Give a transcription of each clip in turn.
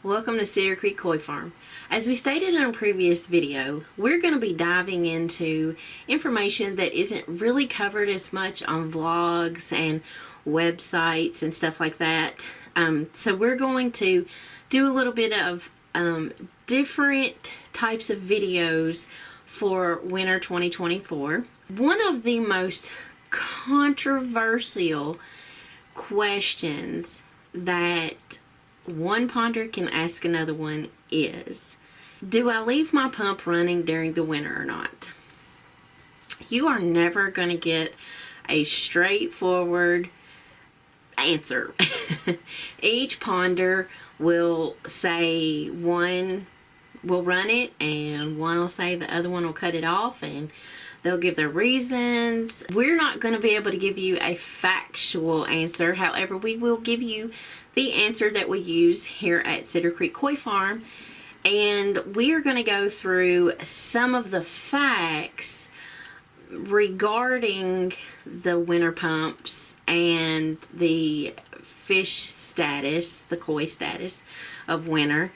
welcome to Cedar Creek Koi Farm. As we stated in a previous video, we're going to be diving into information that isn't really covered as much on vlogs and websites and stuff like that. So we're going to do a little bit of different types of videos for winter 2024. One of the most controversial questions that one ponder can ask another one is, do I leave my pump running during the winter or not? You are never going to get a straightforward answer. Each ponder will say one will run it and one will say the other one will cut it off, and they'll give their reasons. We're not going to be able to give you a factual answer. However, we will give you the answer that we use here at Cedar Creek Koi Farm. And we are going to go through some of the facts regarding the winter pumps and the fish status, the koi status of winter.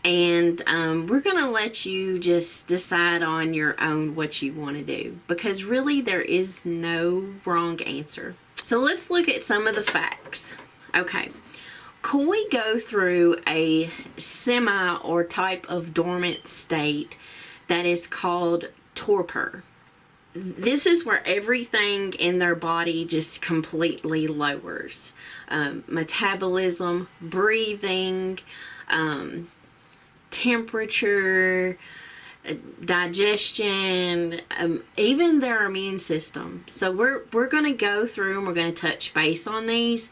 And we're going to let you just decide on your own what you want to do, because really there is no wrong answer. So let's look at some of the facts. Okay, koi go through a semi or type of dormant state that is called torpur. This is where everything in their body just completely lowers. Metabolism, breathing, temperature, digestion, even their immune system. So we're going to go through and we're going to touch base on these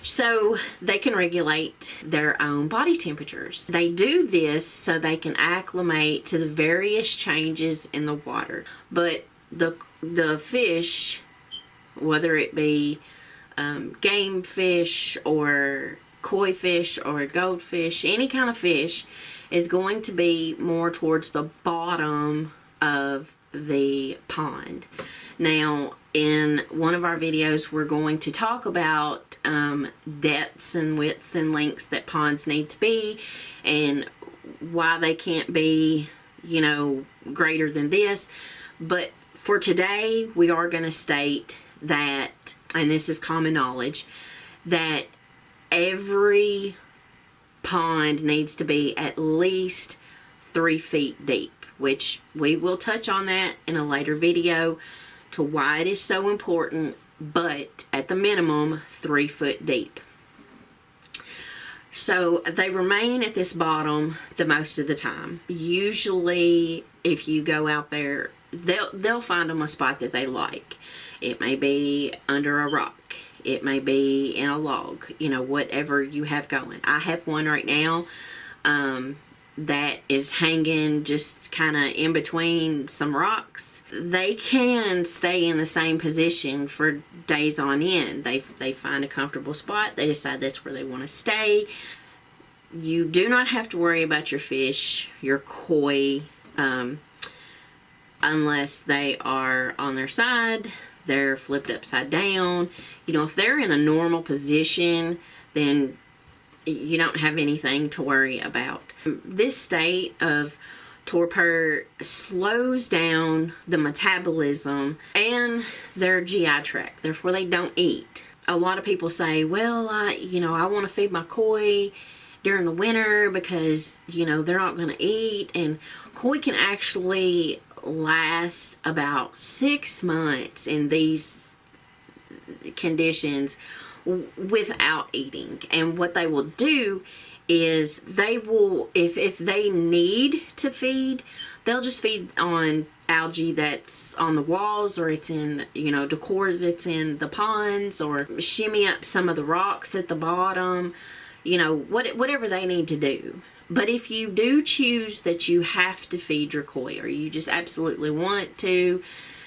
so they can regulate their own body temperatures. They do this so they can acclimate to the various changes in the water. But the fish, whether it be game fish or koi fish or goldfish, any kind of fish, is going to be more towards the bottom of the pond. Now, in one of our videos, we're going to talk about depths and widths and lengths that ponds need to be, and why they can't be, greater than this. But for today, we are going to state that, and this is common knowledge, that every pond needs to be at least 3 feet deep, which we will touch on that in a later video to why it is so important, but at the minimum 3 foot deep. So they remain at this bottom the most of the time. Usually if you go out there, they'll find them a spot that they like. It may be under a rock. It may be in a log, whatever you have going. I have one right now that is hanging just kind of in between some rocks. They can stay in the same position for days on end. They find a comfortable spot. They decide that's where they want to stay. You do not have to worry about your fish, your koi, unless they are on their side. They're flipped upside down. If they're in a normal position, then you don't have anything to worry about. This state of torpor slows down the metabolism and their GI tract. Therefore, they don't eat. A lot of people say, well, I want to feed my koi during the winter because, they're not going to eat. And koi can actually last about 6 months in these conditions without eating. And what they will do is they will, if they need to feed, they'll just feed on algae that's on the walls, or it's in decor that's in the ponds, or shimmy up some of the rocks at the bottom, whatever they need to do. But if you do choose that you have to feed your koi, or you just absolutely want to,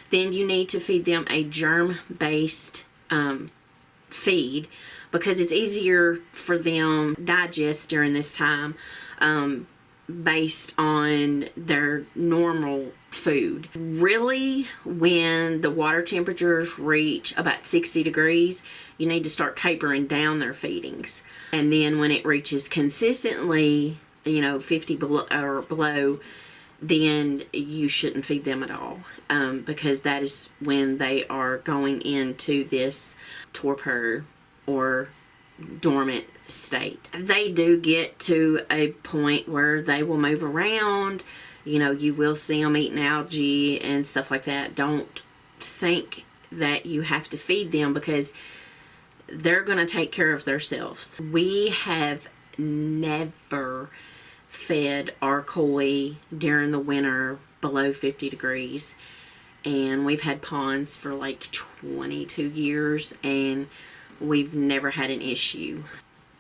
then you need to feed them a germ-based feed, because it's easier for them digest during this time. based on their normal food. Really, when the water temperatures reach about 60 degrees, you need to start tapering down their feedings. And then when it reaches consistently, 50 below, then you shouldn't feed them at all, because that is when they are going into this torpor or dormant state. They do get to a point where they will move around. You will see them eating algae and stuff like that. Don't think that you have to feed them, because they're going to take care of themselves. We have never fed our koi during the winter below 50 degrees, and we've had ponds for like 22 years and we've never had an issue.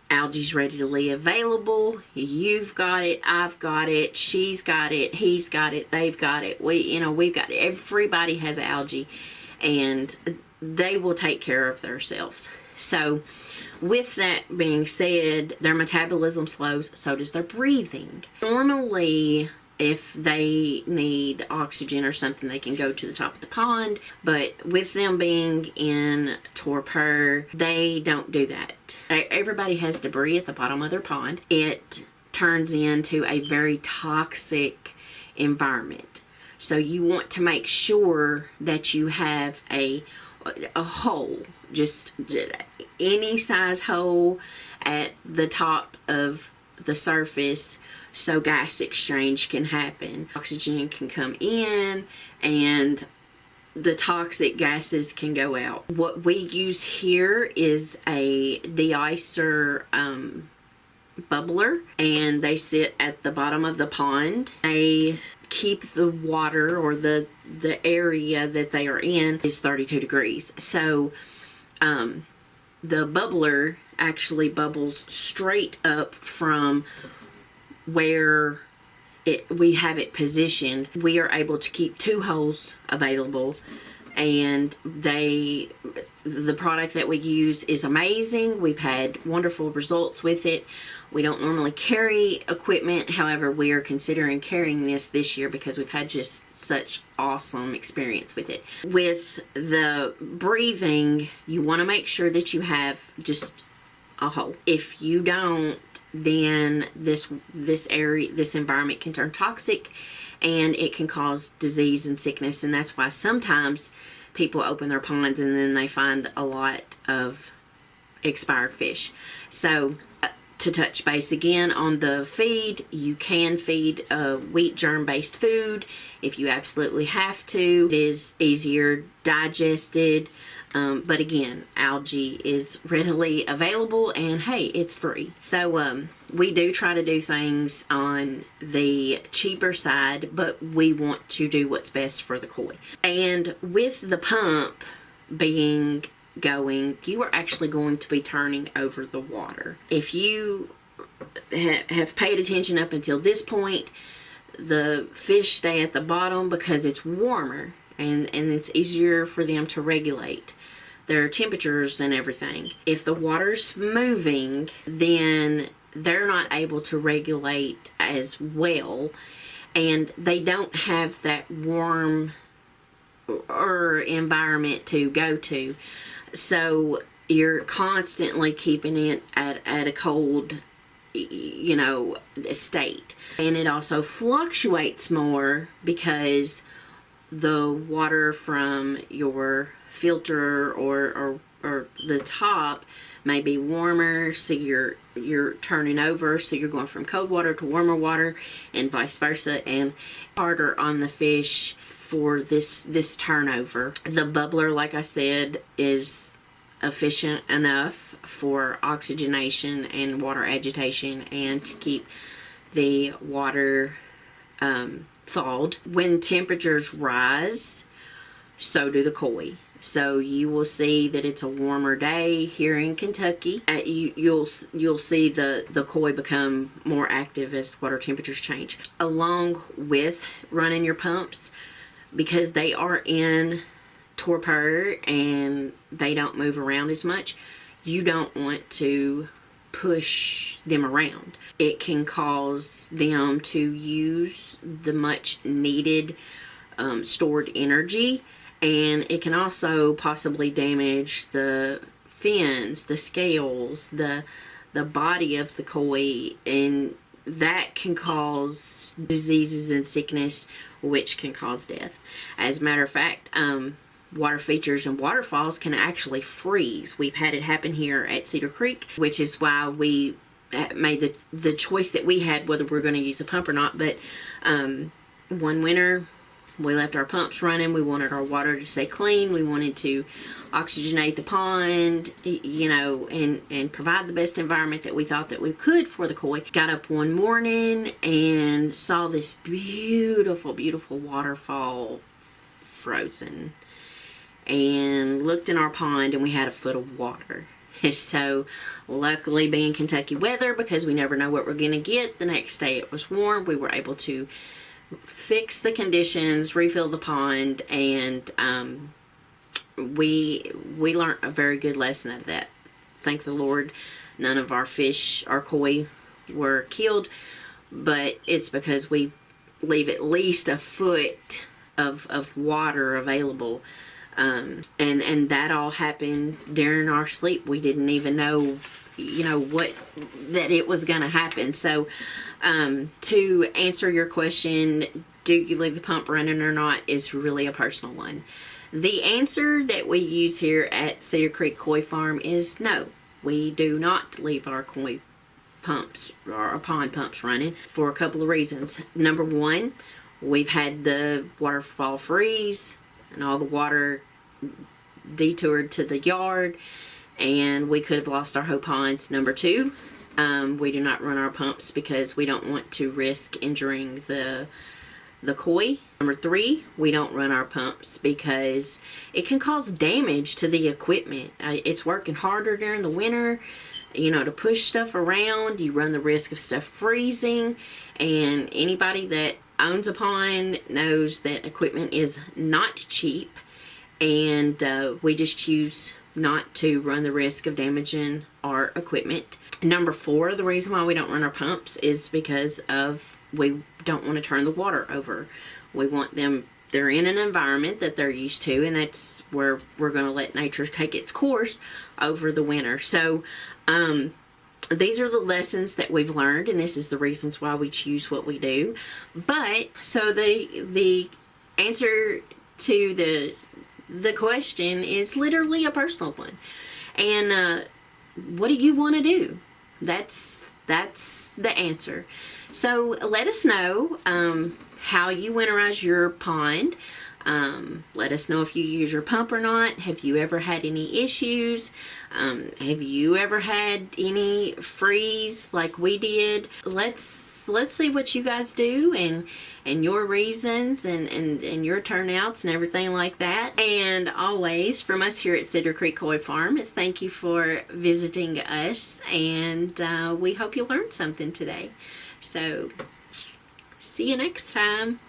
Algae's readily available. You've got it, I've got it, she's got it, he's got it, they've got it. We've got it. Everybody has algae, and they will take care of themselves. So with that being said, their metabolism slows, so does their breathing. Normally, if they need oxygen or something, they can go to the top of the pond, but with them being in torpor, they don't do that. Everybody has debris at the bottom of their pond. It turns into a very toxic environment. So you want to make sure that you have a hole, just any size hole at the top of the surface, so gas exchange can happen. Oxygen can come in and the toxic gases can go out. What we use here is a de-icer bubbler, and they sit at the bottom of the pond. They keep the water, or the area that they are in, is 32 degrees. So the bubbler actually bubbles straight up from where we have it positioned. We are able to keep 2 holes available, and the product that we use is amazing. We've had wonderful results with it. We don't normally carry equipment, however, we are considering carrying this year because we've had just such awesome experience with it. With the breathing, you want to make sure that you have just a hole. If you don't, then this environment can turn toxic, and it can cause disease and sickness. And that's why sometimes people open their ponds and then they find a lot of expired fish. So to touch base again on the feed, you can feed wheat germ based food if you absolutely have to. It is easier digested. But again, algae is readily available, and hey, it's free. So we do try to do things on the cheaper side, but we want to do what's best for the koi. And with the pump being going, you are actually going to be turning over the water. If you have paid attention up until this point, the fish stay at the bottom because it's warmer, and it's easier for them to regulate their temperatures and everything. If the water's moving, then they're not able to regulate as well, and they don't have that warm environment to go to. So you're constantly keeping it at a cold, state. And it also fluctuates more because the water from your filter or the top may be warmer, so you're turning over, so you're going from cold water to warmer water, and vice versa, and harder on the fish for this turnover. The bubbler, like I said, is efficient enough for oxygenation and water agitation, and to keep the water thawed. When temperatures rise, so do the koi. So you will see that it's a warmer day here in Kentucky. You'll see the koi become more active as water temperatures change. Along with running your pumps, because they are in torpor and they don't move around as much, you don't want to push them around. It can cause them to use the much needed stored energy, and it can also possibly damage the fins, the scales, the body of the koi, and that can cause diseases and sickness, which can cause death. As a matter of fact, water features and waterfalls can actually freeze. We've had it happen here at Cedar Creek, which is why we made the choice that we had, whether we're going to use a pump or not. But one winter, we left our pumps running. We wanted our water to stay clean. We wanted to oxygenate the pond, you know, and provide the best environment that we thought that we could for the koi. Got up one morning and saw this beautiful, beautiful waterfall frozen, and looked in our pond and we had a foot of water. So luckily, being Kentucky weather, because we never know what we're going to get, the next day it was warm. We were able to fix the conditions, refill the pond, and we learned a very good lesson out of that. Thank the Lord, none of our fish, our koi, were killed, but it's because we leave at least a foot of water available. And that all happened during our sleep. We didn't even know, you know, that it was going to happen. So, to answer your question, do you leave the pump running or not, is really a personal one. The answer that we use here at Cedar Creek Koi Farm is no. We do not leave our koi pumps or our pond pumps running for a couple of reasons. Number one, we've had the waterfall freeze and all the water detoured to the yard, and we could have lost our whole ponds. Number two, we do not run our pumps because we don't want to risk injuring the koi. Number three, we don't run our pumps because it can cause damage to the equipment. It's working harder during the winter, you know, to push stuff around. You run the risk of stuff freezing, and anybody that owns a pond knows that equipment is not cheap, and we just choose not to run the risk of damaging our equipment. Number four, the reason why we don't run our pumps is because we don't want to turn the water over. We want them, they're in an environment that they're used to, and that's where we're going to let nature take its course over the winter. So these are the lessons that we've learned, and this is the reasons why we choose what we do. But so the answer to the question is literally a personal one. And what do you want to do? That's the answer. So let us know how you winterize your pond. Let us know if you use your pump or not. Have you ever had any issues? Have you ever had any freeze like we did? Let's see what you guys do and your reasons and your turnouts and everything like that. And always, from us here at Cedar Creek Koi Farm, thank you for visiting us, and we hope you learned something today. So see you next time.